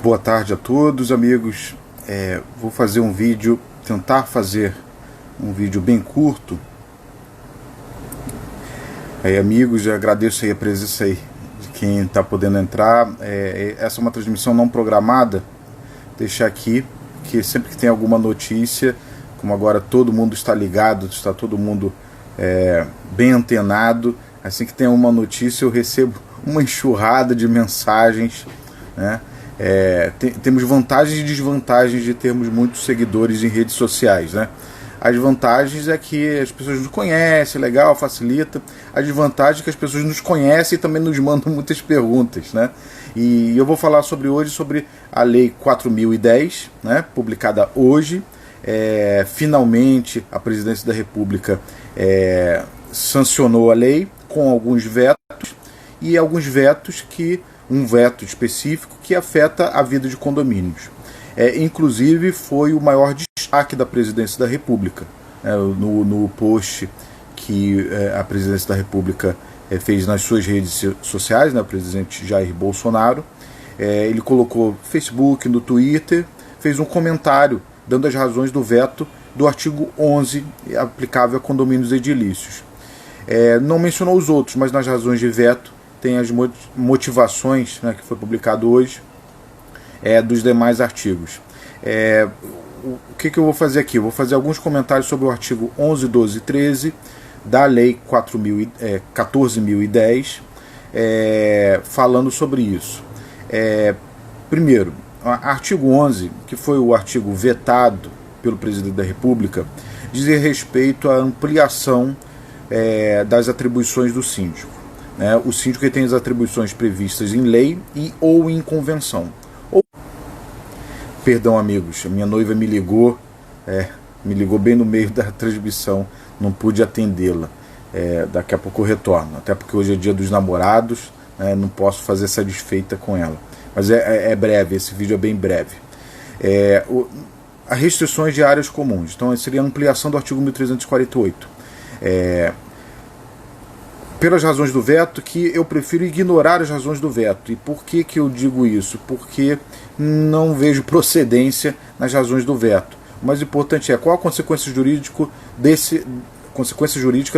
Boa tarde a todos, amigos. Vou fazer um vídeo, tentar fazer um vídeo bem curto. Amigos, já agradeço aí a presença aí de quem está podendo entrar. Essa é uma transmissão não programada. Deixar aqui que sempre que tem alguma notícia, como agora todo mundo está ligado, está todo mundo bem antenado, assim que tem uma notícia eu recebo uma enxurrada de mensagens, né? Temos vantagens e desvantagens de termos muitos seguidores em redes sociais, né? As vantagens é que as pessoas nos conhecem, legal, facilita. A desvantagem é que as pessoas nos conhecem e também nos mandam muitas perguntas, né? E eu vou falar hoje sobre a Lei 4.010, né, publicada hoje. Finalmente a Presidência da República sancionou a lei com alguns vetos, e alguns vetos um veto específico que afeta a vida de condomínios. Inclusive foi o maior destaque da Presidência da República, no post que a Presidência da República fez nas suas redes sociais, né, o presidente Jair Bolsonaro. Ele colocou no Facebook, no Twitter, fez um comentário dando as razões do veto do artigo 11 aplicável a condomínios edilícios. Não mencionou os outros, mas nas razões de veto tem as motivações, né, que foi publicado hoje, dos demais artigos. O que eu vou fazer aqui? Eu vou fazer alguns comentários sobre o artigo 11, 12 e 13 da Lei 14.010, falando sobre isso. Primeiro, artigo 11, que foi o artigo vetado pelo Presidente da República, diz respeito à ampliação das atribuições do síndico. O síndico tem as atribuições previstas em lei ou em convenção. Perdão, amigos, a minha noiva me ligou bem no meio da transmissão, não pude atendê-la. Daqui a pouco eu retorno, até porque hoje é dia dos namorados, não posso fazer essa desfeita com ela. Mas é breve, esse vídeo é bem breve. As restrições de áreas comuns, então seria a ampliação do artigo 1348. Pelas razões do veto, que eu prefiro ignorar as razões do veto. E por que eu digo isso? Porque não vejo procedência nas razões do veto. O mais importante é qual a consequência jurídica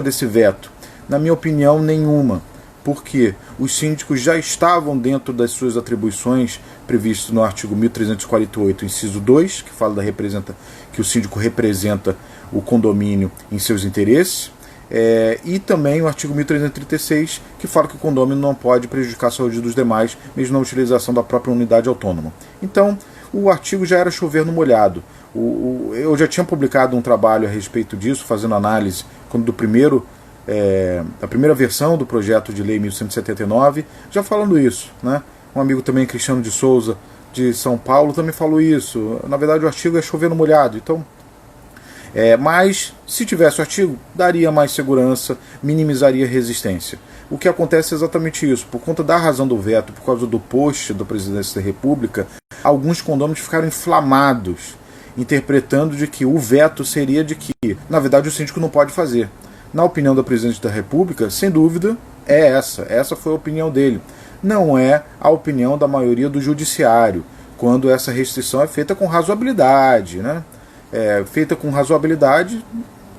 desse veto. Na minha opinião, nenhuma. Porque os síndicos já estavam dentro das suas atribuições previstas no artigo 1348, inciso 2, que fala que o síndico representa o condomínio em seus interesses. E também o artigo 1336, que fala que o condômino não pode prejudicar a saúde dos demais, mesmo na utilização da própria unidade autônoma. Então, o artigo já era chover no molhado. Eu já tinha publicado um trabalho a respeito disso, fazendo análise da primeira versão do projeto de lei 1179, já falando isso, né? Um amigo também, Cristiano de Souza, de São Paulo, também falou isso. Na verdade, o artigo é chover no molhado. Então, mas se tivesse o artigo, daria mais segurança, minimizaria a resistência. O que acontece é exatamente isso. Por conta da razão do veto, por causa do post da Presidência da República, alguns condôminos ficaram inflamados, interpretando de que o veto seria de que, na verdade, o síndico não pode fazer. Na opinião da Presidente da República, sem dúvida, essa foi a opinião dele. Não é a opinião da maioria do judiciário, quando essa restrição é feita com razoabilidade, né? Feita com razoabilidade,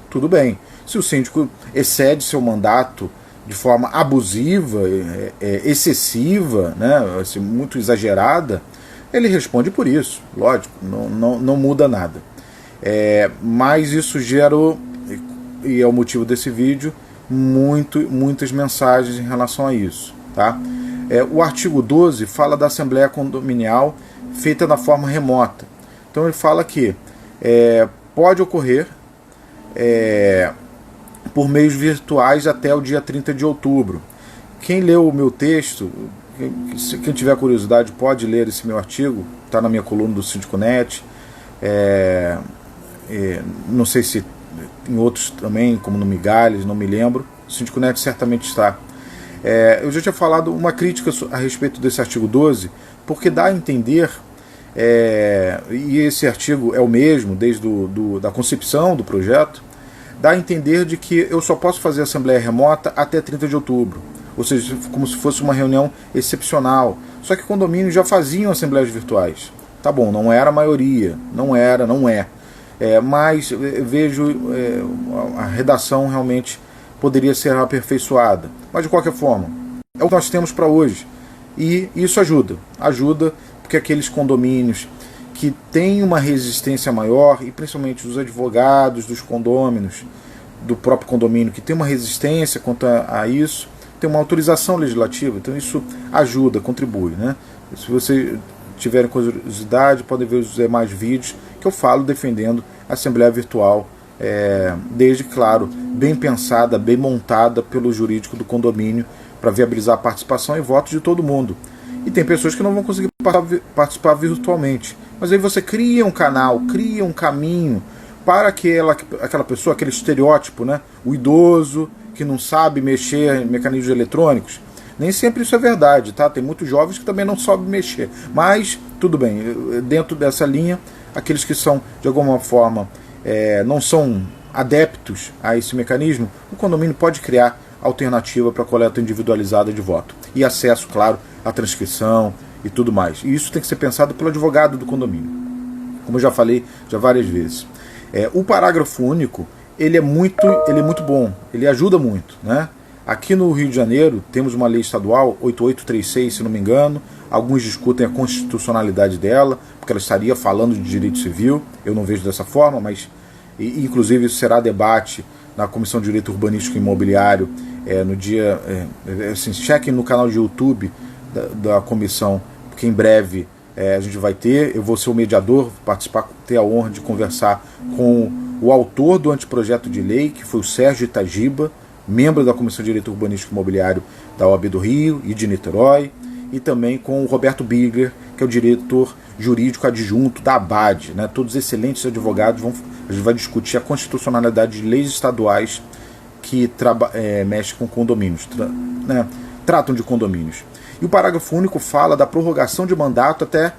tudo bem. Se o síndico excede seu mandato de forma abusiva, excessiva, né, assim, muito exagerada, ele responde por isso, lógico, não muda nada. Mas isso gerou, e é o motivo desse vídeo, muitas mensagens em relação a isso. Tá? O artigo 12 fala da Assembleia Condominial feita na forma remota. Então ele fala que pode ocorrer por meios virtuais até o dia 30 de outubro. Quem leu o meu texto, quem tiver curiosidade pode ler esse meu artigo, está na minha coluna do Síndico.net. Não sei se em outros também, como no Migalhas, não me lembro. O Síndico.net certamente está. Eu já tinha falado uma crítica a respeito desse artigo 12, porque dá a entender, e esse artigo é o mesmo desde da concepção do projeto, dá a entender de que eu só posso fazer assembleia remota até 30 de outubro. ou seja, como se fosse uma reunião excepcional. Só que condomínios já faziam assembleias virtuais. Tá bom, não era a maioria, não é. Mas vejo a redação realmente poderia ser aperfeiçoada. Mas de qualquer forma, é o que nós temos para hoje. E isso ajuda porque aqueles condomínios que têm uma resistência maior, e principalmente os advogados dos condôminos, do próprio condomínio, que tem uma resistência quanto a isso, tem uma autorização legislativa, então isso ajuda, contribui, né? Se vocês tiverem curiosidade, podem ver os demais vídeos que eu falo defendendo a Assembleia Virtual, desde, claro, bem pensada, bem montada pelo jurídico do condomínio, para viabilizar a participação e voto de todo mundo. E tem pessoas que não vão conseguir participar virtualmente, mas aí você cria um canal, cria um caminho para aquela pessoa, aquele estereótipo, né? O idoso que não sabe mexer em mecanismos eletrônicos. Nem sempre isso é verdade, tá? Tem muitos jovens que também não sabem mexer. Mas, tudo bem, dentro dessa linha, aqueles que são, de alguma forma, não são adeptos a esse mecanismo, o condomínio pode criar alternativa para a coleta individualizada de voto. E acesso, claro, à transcrição e tudo mais. E isso tem que ser pensado pelo advogado do condomínio. Como eu já falei várias vezes. O parágrafo único, ele é muito bom, ele ajuda muito, né? Aqui no Rio de Janeiro temos uma lei estadual, 8836, se não me engano. Alguns discutem a constitucionalidade dela, porque ela estaria falando de direito civil. Eu não vejo dessa forma, mas inclusive isso será debate na Comissão de Direito Urbanístico e Imobiliário no dia... assim, chequem no canal de YouTube da comissão, porque em breve a gente vai ter. Eu vou ser o mediador, participar, ter a honra de conversar com o autor do anteprojeto de lei, que foi o Sérgio Itagiba, membro da Comissão de Direito Urbanístico e Imobiliário da OAB do Rio e de Niterói, e também com o Roberto Bigler, que é o diretor jurídico adjunto da ABAD, né? Todos excelentes advogados. A gente vai discutir a constitucionalidade de leis estaduais que mexem com condomínios, né? Tratam de condomínios. E o parágrafo único fala da prorrogação de mandato até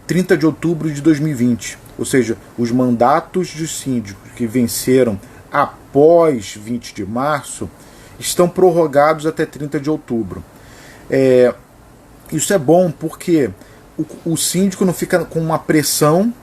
30 de outubro de 2020, ou seja, os mandatos de síndicos que venceram após 20 de março estão prorrogados até 30 de outubro. Isso é bom porque o síndico não fica com uma pressão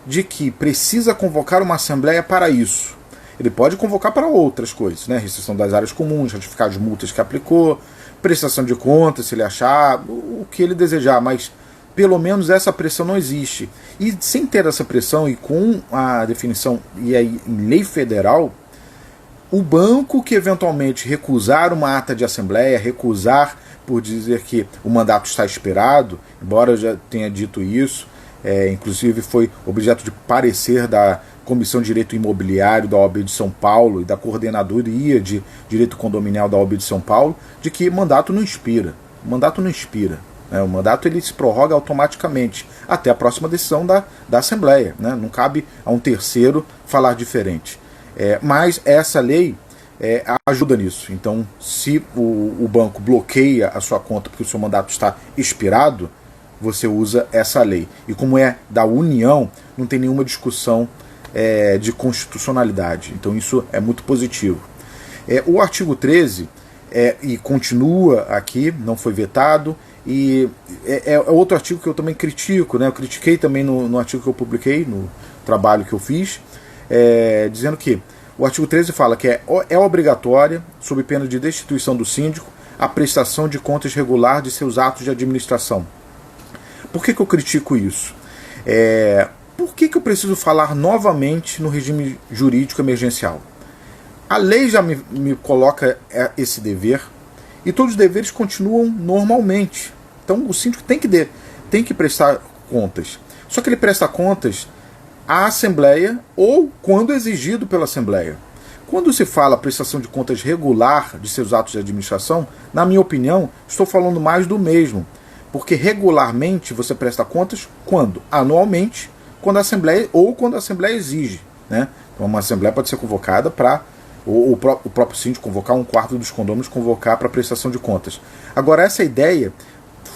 de que precisa convocar uma assembleia para isso. Ele pode convocar para outras coisas, né? Restrição das áreas comuns, ratificar as multas que aplicou, prestação de contas, se ele achar, o que ele desejar, mas pelo menos essa pressão não existe. E sem ter essa pressão e com a definição e aí em lei federal, o banco que eventualmente recusar uma ata de assembleia, recusar por dizer que o mandato está expirado, embora eu já tenha dito isso, inclusive foi objeto de parecer da Comissão de Direito Imobiliário da OAB de São Paulo e da Coordenadoria de Direito Condominial da OAB de São Paulo, de que mandato não expira. O mandato não expira. O mandato ele se prorroga automaticamente até a próxima decisão da Assembleia, né? Não cabe a um terceiro falar diferente. Mas essa lei ajuda nisso. Então, se o banco bloqueia a sua conta porque o seu mandato está expirado, você usa essa lei. E como é da União, não tem nenhuma discussão de constitucionalidade. Então isso é muito positivo. O artigo 13 e continua aqui, não foi vetado, e é outro artigo que eu também critico, né? Eu critiquei também no artigo que eu publiquei, no trabalho que eu fiz, dizendo que o artigo 13 fala que é obrigatória, sob pena de destituição do síndico, a prestação de contas regular de seus atos de administração. Por que eu critico isso? Por que eu preciso falar novamente no regime jurídico emergencial? A lei já me coloca esse dever e todos os deveres continuam normalmente. Então o síndico tem que prestar contas. Só que ele presta contas à Assembleia ou quando exigido pela Assembleia. Quando se fala prestação de contas regular de seus atos de administração, na minha opinião, estou falando mais do mesmo. Porque regularmente você presta contas quando? Anualmente, quando a Assembleia exige, né? Então uma Assembleia pode ser convocada para o próprio síndico convocar, um quarto dos condôminos convocar para prestação de contas. Agora, essa ideia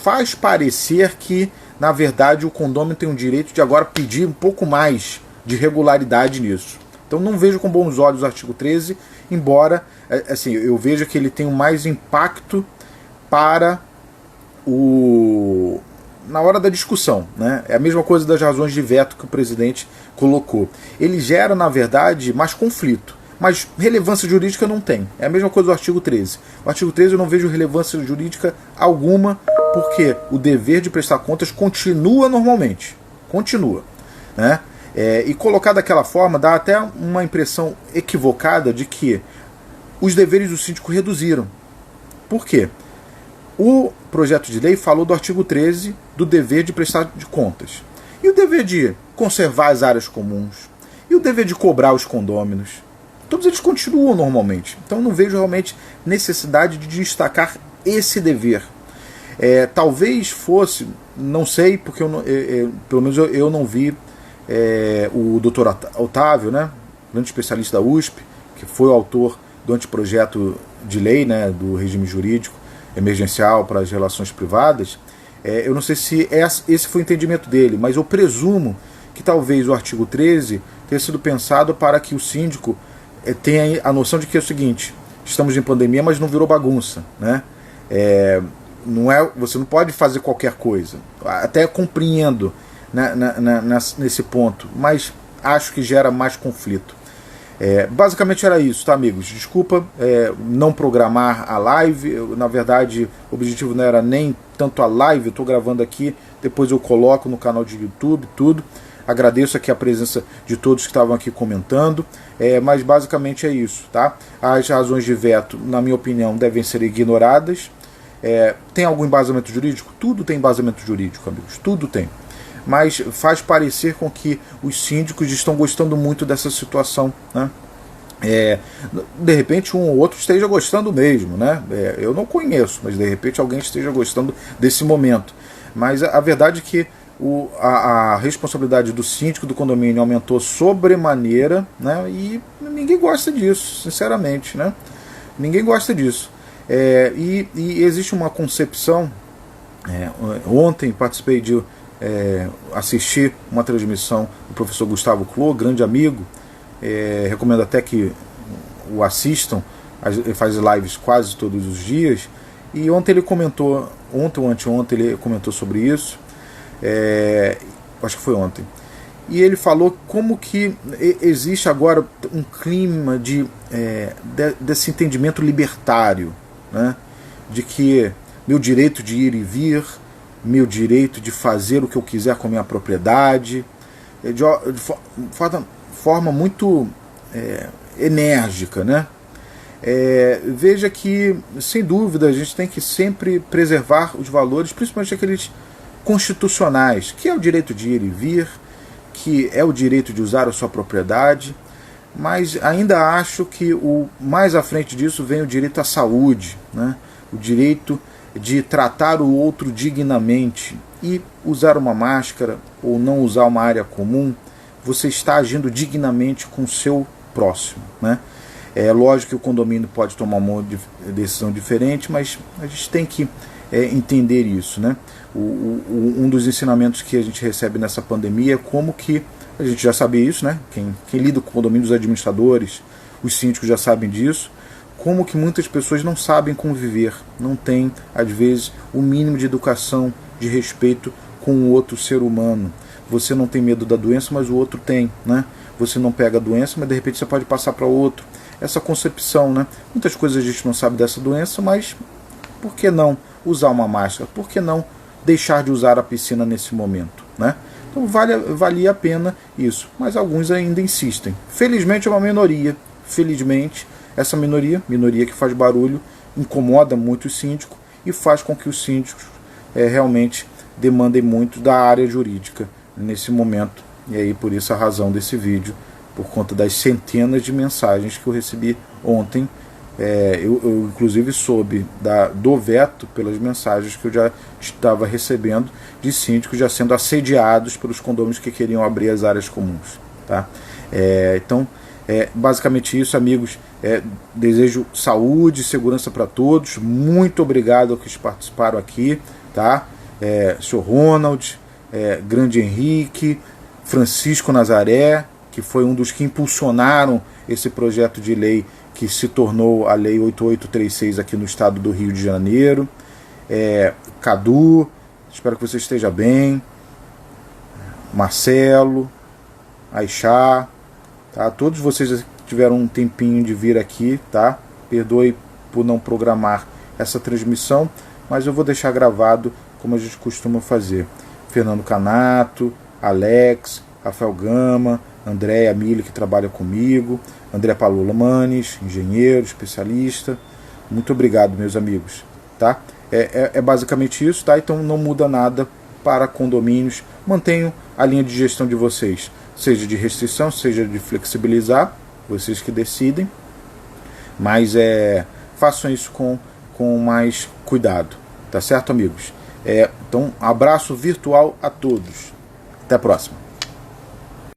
faz parecer que, na verdade, o condômino tem o direito de agora pedir um pouco mais de regularidade nisso. Então não vejo com bons olhos o artigo 13, embora assim, eu veja que ele tem mais impacto para na hora da discussão, né? É a mesma coisa das razões de veto que o presidente colocou. Ele gera, na verdade, mais conflito, mas relevância jurídica não tem. É a mesma coisa do artigo 13. O artigo 13 eu não vejo relevância jurídica alguma, porque o dever de prestar contas continua normalmente. Continua, né? E colocar daquela forma dá até uma impressão equivocada de que os deveres do síndico reduziram. Por quê? O projeto de lei falou do artigo 13 do dever de prestar de contas. E o dever de conservar as áreas comuns? E o dever de cobrar os condôminos? Todos eles continuam normalmente. Então não vejo realmente necessidade de destacar esse dever. Talvez fosse, não sei, porque pelo menos eu não vi o doutor Otávio, né, grande especialista da USP, que foi o autor do anteprojeto de lei, né, do regime jurídico emergencial para as relações privadas. Eu não sei se esse foi o entendimento dele, mas eu presumo que talvez o artigo 13 tenha sido pensado para que o síndico tenha a noção de que é o seguinte: estamos em pandemia, mas não virou bagunça, né? Você não pode fazer qualquer coisa. Até compreendo, né, nesse ponto, mas acho que gera mais conflito. Basicamente era isso, tá, amigos? Desculpa não programar a live. Na verdade, o objetivo não era nem tanto a live. Eu estou gravando aqui, depois eu coloco no canal de YouTube, tudo. Agradeço aqui a presença de todos que estavam aqui comentando, mas basicamente é isso, tá? As razões de veto, na minha opinião, devem ser ignoradas. Tem algum embasamento jurídico? Tudo tem embasamento jurídico, amigos, tudo tem. Mas faz parecer com que os síndicos estão gostando muito dessa situação, né? De repente um ou outro esteja gostando mesmo, né? Eu não conheço, mas de repente alguém esteja gostando desse momento. Mas a verdade é que a responsabilidade do síndico do condomínio aumentou sobremaneira, né? E ninguém gosta disso, sinceramente, né? Ninguém gosta disso. E existe uma concepção. Ontem participei de assistir uma transmissão do professor Gustavo Clô, grande amigo. Recomendo até que o assistam. Ele faz lives quase todos os dias. E ontem ele comentou, ontem ou anteontem ele comentou sobre isso. Acho que foi ontem. E ele falou como que existe agora um clima desse entendimento libertário, né? De que meu direito de ir e vir, meu direito de fazer o que eu quiser com a minha propriedade, de forma muito enérgica, né? Veja que, sem dúvida, a gente tem que sempre preservar os valores, principalmente aqueles constitucionais, que é o direito de ir e vir, que é o direito de usar a sua propriedade, mas ainda acho que mais à frente disso vem o direito à saúde, né? O direito de tratar o outro dignamente. E usar uma máscara ou não usar uma área comum, você está agindo dignamente com o seu próximo, né? É lógico que o condomínio pode tomar uma decisão diferente, mas a gente tem que entender isso, né? Um dos ensinamentos que a gente recebe nessa pandemia é como que, a gente já sabe isso, né? Quem lida com o condomínio, os administradores, os síndicos já sabem disso, como que muitas pessoas não sabem conviver, não têm, às vezes, o mínimo de educação, de respeito com o outro ser humano. Você não tem medo da doença, mas o outro tem, né? Você não pega a doença, mas de repente você pode passar para o outro. Essa concepção, né? Muitas coisas a gente não sabe dessa doença, mas por que não usar uma máscara? Por que não deixar de usar a piscina nesse momento, né? Então valia a pena isso, mas alguns ainda insistem. Felizmente é uma minoria. Felizmente, essa minoria que faz barulho, incomoda muito o síndico e faz com que os síndicos realmente demandem muito da área jurídica nesse momento. E aí, por isso a razão desse vídeo, por conta das centenas de mensagens que eu recebi ontem. Eu inclusive soube do veto pelas mensagens que eu já estava recebendo de síndicos já sendo assediados pelos condôminos que queriam abrir as áreas comuns, tá? Então, basicamente isso, amigos. Desejo saúde e segurança para todos. Muito obrigado aos que participaram aqui, tá? Sr. Ronald, Grande Henrique, Francisco Nazaré, que foi um dos que impulsionaram esse projeto de lei que se tornou a Lei 8836 aqui no estado do Rio de Janeiro. Cadu, espero que você esteja bem, Marcelo, Aixá, tá? Todos vocês tiveram um tempinho de vir aqui, tá? Perdoe por não programar essa transmissão, mas eu vou deixar gravado como a gente costuma fazer. Fernando Canato, Alex, Rafael Gama, Andréa Mille, que trabalha comigo, André Palula Manes, engenheiro, especialista. Muito obrigado, meus amigos, tá? É basicamente isso, tá? Então não muda nada para condomínios. Mantenham a linha de gestão de vocês, seja de restrição, seja de flexibilizar, vocês que decidem, mas façam isso com mais cuidado, tá certo, amigos? Então, abraço virtual a todos. Até a próxima.